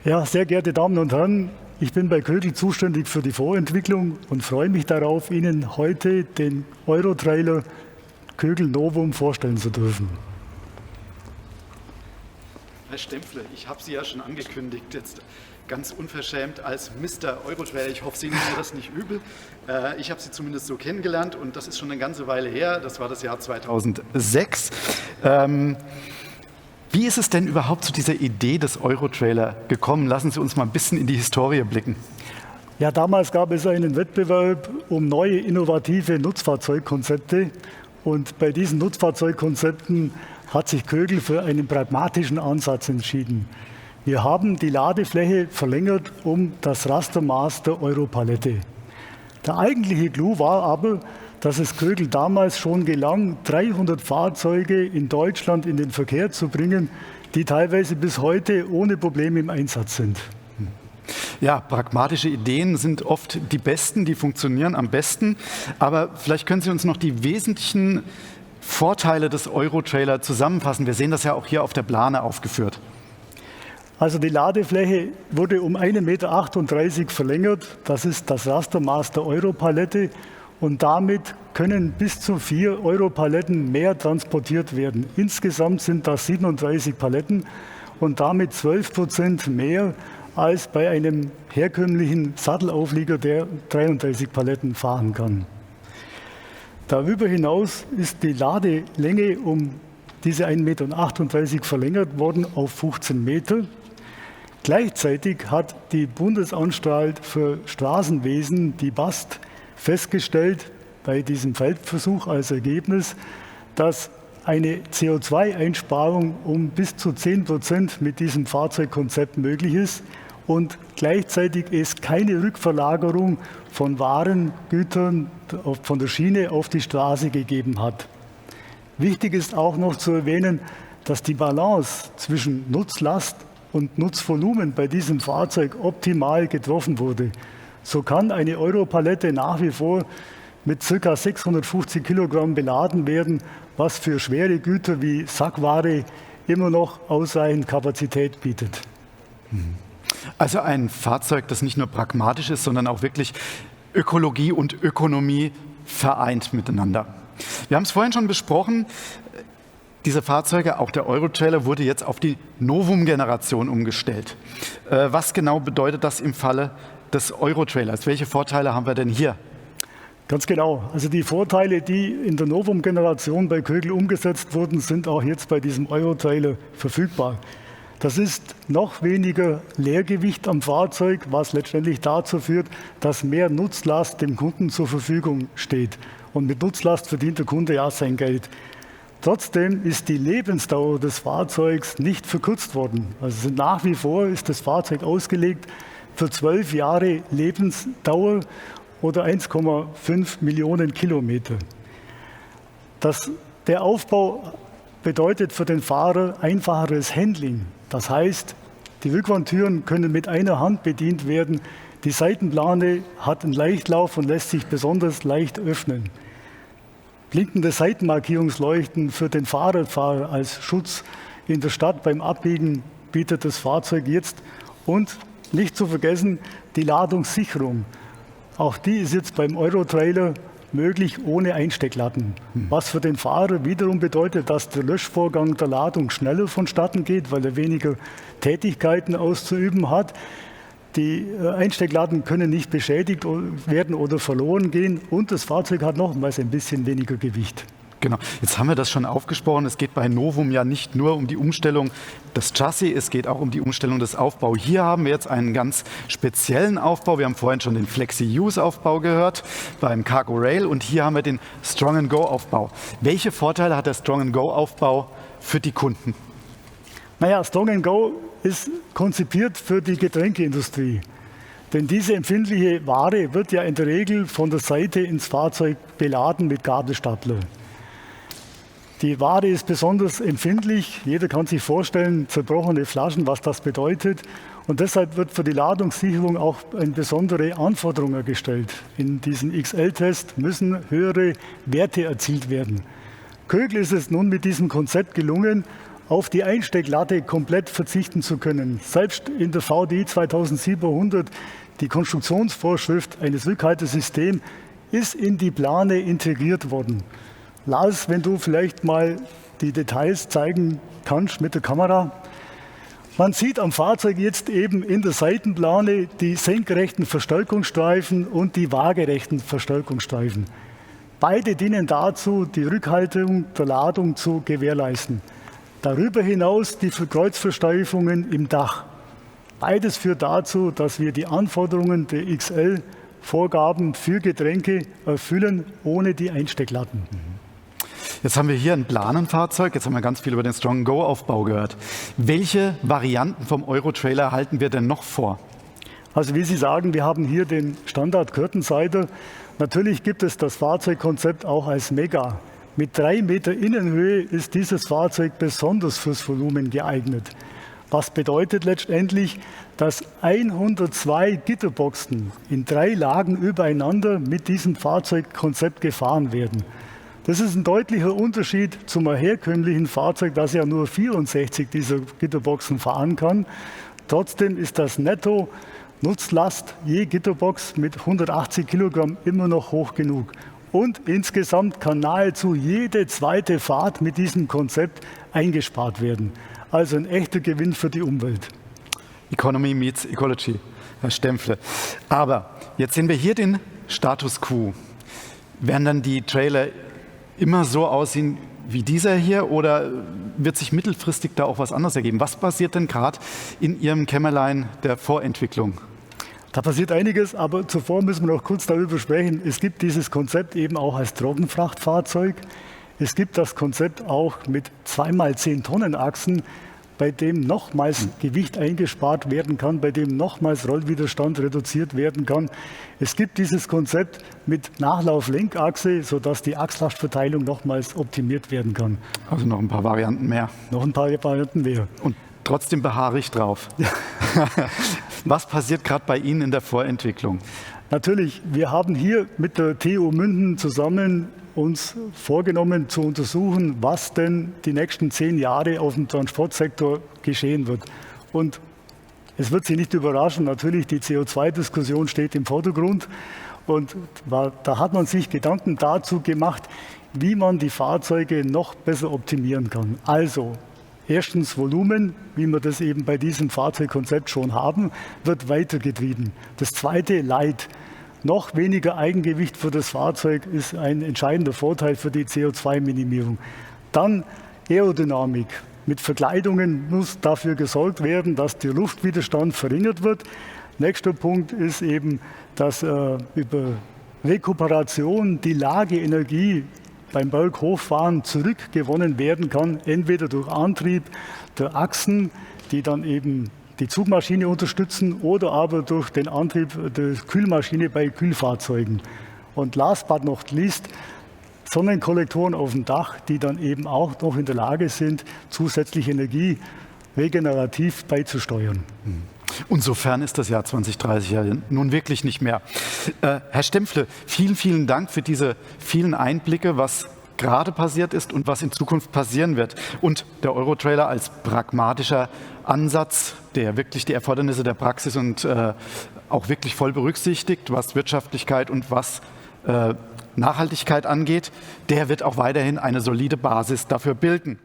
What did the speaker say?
Ja, sehr geehrte Damen und Herren, ich bin bei Kögel zuständig für die Vorentwicklung und freue mich darauf, Ihnen heute den Eurotrailer Kögel Novum vorstellen zu dürfen. Herr Stempfle, ich habe Sie ja schon angekündigt, jetzt ganz unverschämt als Mr. Eurotrailer. Ich hoffe, Sie nehmen mir das nicht übel. Ich habe Sie zumindest so kennengelernt und das ist schon eine ganze Weile her. Das war das Jahr 2006. Wie ist es denn überhaupt zu dieser Idee des Eurotrailer gekommen? Lassen Sie uns mal ein bisschen in die Historie blicken. Ja, damals gab es einen Wettbewerb um neue innovative Nutzfahrzeugkonzepte. Und bei diesen Nutzfahrzeugkonzepten hat sich Kögel für einen pragmatischen Ansatz entschieden. Wir haben die Ladefläche verlängert um das Rastermaß der Europalette. Der eigentliche Clou war aber, dass es Kögel damals schon gelang, 300 Fahrzeuge in Deutschland in den Verkehr zu bringen, die teilweise bis heute ohne Probleme im Einsatz sind. Ja, pragmatische Ideen sind oft die besten, die funktionieren am besten. Aber vielleicht können Sie uns noch die wesentlichen Vorteile des Eurotrailer zusammenfassen. Wir sehen das ja auch hier auf der Plane aufgeführt. Also die Ladefläche wurde um 1,38 Meter verlängert. Das ist das Rastermaß der Europalette. Und damit können bis zu 4 Europaletten mehr transportiert werden. Insgesamt sind das 37 Paletten und damit 12% mehr als bei einem herkömmlichen Sattelauflieger, der 33 Paletten fahren kann. Darüber hinaus ist die Ladelänge um diese 1,38 Meter verlängert worden auf 15 Meter. Gleichzeitig hat die Bundesanstalt für Straßenwesen, die BAST, festgestellt bei diesem Feldversuch als Ergebnis, dass eine CO2-Einsparung um bis zu 10% mit diesem Fahrzeugkonzept möglich ist und gleichzeitig es keine Rückverlagerung von Waren, Gütern von der Schiene auf die Straße gegeben hat. Wichtig ist auch noch zu erwähnen, dass die Balance zwischen Nutzlast und Nutzvolumen bei diesem Fahrzeug optimal getroffen wurde. So kann eine Europalette nach wie vor mit ca. 650 Kilogramm beladen werden, was für schwere Güter wie Sackware immer noch ausreichend Kapazität bietet. Also ein Fahrzeug, das nicht nur pragmatisch ist, sondern auch wirklich Ökologie und Ökonomie vereint miteinander. Wir haben es vorhin schon besprochen, diese Fahrzeuge, auch der Eurotrailer, wurde jetzt auf die Novum-Generation umgestellt. Was genau bedeutet das im Falle des Eurotrailers? Welche Vorteile haben wir denn hier? Ganz genau. Also die Vorteile, die in der Novum-Generation bei Kögel umgesetzt wurden, sind auch jetzt bei diesem Eurotrailer verfügbar. Das ist noch weniger Leergewicht am Fahrzeug, was letztendlich dazu führt, dass mehr Nutzlast dem Kunden zur Verfügung steht. Und mit Nutzlast verdient der Kunde ja sein Geld. Trotzdem ist die Lebensdauer des Fahrzeugs nicht verkürzt worden. Also nach wie vor ist das Fahrzeug ausgelegt für 12 Jahre Lebensdauer oder 1,5 Millionen Kilometer. Der Aufbau bedeutet für den Fahrer einfacheres Handling. Das heißt, die Rückwandtüren können mit einer Hand bedient werden. Die Seitenplane hat einen Leichtlauf und lässt sich besonders leicht öffnen. Blinkende Seitenmarkierungsleuchten für den Fahrradfahrer als Schutz in der Stadt beim Abbiegen bietet das Fahrzeug jetzt. Und nicht zu vergessen, die Ladungssicherung. Auch die ist jetzt beim Eurotrailer möglich ohne Einstecklatten. Was für den Fahrer wiederum bedeutet, dass der Löschvorgang der Ladung schneller vonstatten geht, weil er weniger Tätigkeiten auszuüben hat. Die Einstecklatten können nicht beschädigt werden oder verloren gehen und das Fahrzeug hat nochmals ein bisschen weniger Gewicht. Genau, jetzt haben wir das schon aufgesprochen. Es geht bei Novum ja nicht nur um die Umstellung des Chassis, es geht auch um die Umstellung des Aufbaus. Hier haben wir jetzt einen ganz speziellen Aufbau. Wir haben vorhin schon den Flexi-Use-Aufbau gehört beim Cargo Rail und hier haben wir den Strong-and-Go-Aufbau. Welche Vorteile hat der Strong-and-Go-Aufbau für die Kunden? Naja, Strong-and-Go ist konzipiert für die Getränkeindustrie. Denn diese empfindliche Ware wird ja in der Regel von der Seite ins Fahrzeug beladen mit Gabelstapler. Die Ware ist besonders empfindlich. Jeder kann sich vorstellen, zerbrochene Flaschen, was das bedeutet. Und deshalb wird für die Ladungssicherung auch eine besondere Anforderung gestellt. In diesem XL-Test müssen höhere Werte erzielt werden. Kögel ist es nun mit diesem Konzept gelungen, auf die Einstecklatte komplett verzichten zu können. Selbst in der VDI 2700, die Konstruktionsvorschrift eines Rückhaltesystems, ist in die Plane integriert worden. Lars, wenn du vielleicht mal die Details zeigen kannst mit der Kamera. Man sieht am Fahrzeug jetzt eben in der Seitenplane die senkrechten Verstärkungsstreifen und die waagerechten Verstärkungsstreifen. Beide dienen dazu, die Rückhaltung der Ladung zu gewährleisten. Darüber hinaus die Kreuzversteifungen im Dach. Beides führt dazu, dass wir die Anforderungen der XL-Vorgaben für Getränke erfüllen, ohne die Einstecklatten. Jetzt haben wir hier ein Planenfahrzeug, jetzt haben wir ganz viel über den Strong-Go-Aufbau gehört. Welche Varianten vom Euro-Trailer halten wir denn noch vor? Also wie Sie sagen, wir haben hier den Standard Curtainsider. Natürlich gibt es das Fahrzeugkonzept auch als Mega. Mit 3 Meter Innenhöhe ist dieses Fahrzeug besonders fürs Volumen geeignet. Was bedeutet letztendlich, dass 102 Gitterboxen in 3 Lagen übereinander mit diesem Fahrzeugkonzept gefahren werden. Das ist ein deutlicher Unterschied zum herkömmlichen Fahrzeug, das ja nur 64 dieser Gitterboxen fahren kann. Trotzdem ist das Netto-Nutzlast je Gitterbox mit 180 Kilogramm immer noch hoch genug. Und insgesamt kann nahezu jede zweite Fahrt mit diesem Konzept eingespart werden. Also ein echter Gewinn für die Umwelt. Economy meets Ecology, Herr Stempfle. Aber jetzt sehen wir hier den Status quo. Werden dann die Trailer immer so aussehen wie dieser hier oder wird sich mittelfristig da auch was anderes ergeben? Was passiert denn gerade in Ihrem Kämmerlein der Vorentwicklung? Da passiert einiges, aber zuvor müssen wir noch kurz darüber sprechen. Es gibt dieses Konzept eben auch als Trockenfrachtfahrzeug. Es gibt das Konzept auch mit 2x10 Tonnen Achsen, bei dem nochmals Gewicht eingespart werden kann, bei dem nochmals Rollwiderstand reduziert werden kann. Es gibt dieses Konzept mit Nachlauf-Lenkachse, sodass die Achslastverteilung nochmals optimiert werden kann. Also noch ein paar Varianten mehr. Noch ein paar Varianten mehr. Und trotzdem beharre ich drauf. Ja. Was passiert gerade bei Ihnen in der Vorentwicklung? Natürlich, wir haben hier mit der TU Münden zusammen uns vorgenommen zu untersuchen, was denn die nächsten 10 Jahre auf dem Transportsektor geschehen wird. Und es wird Sie nicht überraschen, natürlich die CO2-Diskussion steht im Vordergrund. Und da hat man sich Gedanken dazu gemacht, wie man die Fahrzeuge noch besser optimieren kann. Also erstens Volumen, wie wir das eben bei diesem Fahrzeugkonzept schon haben, wird weitergetrieben. Das zweite Light. Noch weniger Eigengewicht für das Fahrzeug ist ein entscheidender Vorteil für die CO2-Minimierung. Dann Aerodynamik. Mit Verkleidungen muss dafür gesorgt werden, dass der Luftwiderstand verringert wird. Nächster Punkt ist eben, dass über Rekuperation die Lageenergie beim Berghochfahren zurückgewonnen werden kann, entweder durch Antrieb der Achsen, die dann eben die Zugmaschine unterstützen oder aber durch den Antrieb der Kühlmaschine bei Kühlfahrzeugen. Und last but not least, Sonnenkollektoren auf dem Dach, die dann eben auch noch in der Lage sind, zusätzliche Energie regenerativ beizusteuern. Und sofern ist das Jahr 2030 ja nun wirklich nicht mehr. Herr Stempfle, vielen, vielen Dank für diese vielen Einblicke, was gerade passiert ist und was in Zukunft passieren wird. Und der Euro-Trailer als pragmatischer Ansatz, der wirklich die Erfordernisse der Praxis und auch wirklich voll berücksichtigt, was Wirtschaftlichkeit und was Nachhaltigkeit angeht, der wird auch weiterhin eine solide Basis dafür bilden.